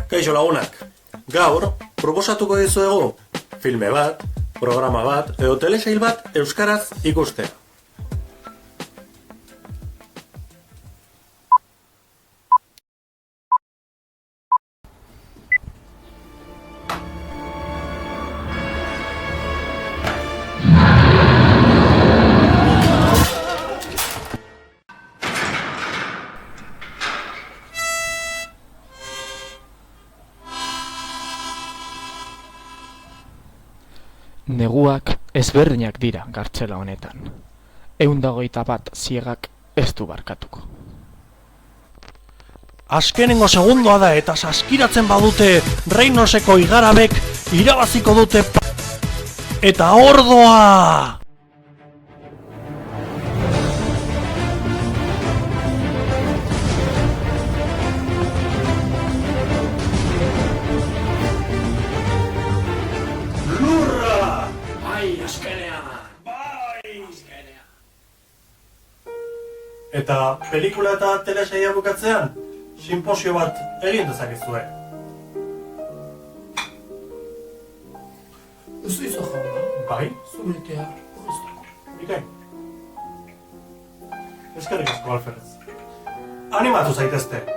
Kaixo lagunak, gaur proposatuko dizuegu filme bat, programa bat edo telesail bat euskaraz ikustea. Neguak ezberdinak dira kartzela honetan. 121 ziegak ez du barkatuko. Azkenengo segundoa da eta saskiratzen badute Reynoseko igarabek irabaziko dute eta ordoa! Eta pelikula eta telesaila bukatzean, sinposio bat egin dezakezue. Ez izo jauna. Bai? Zuretea horreztako. Bikain. Eskerrik asko, alferez. Animatu zaitezte.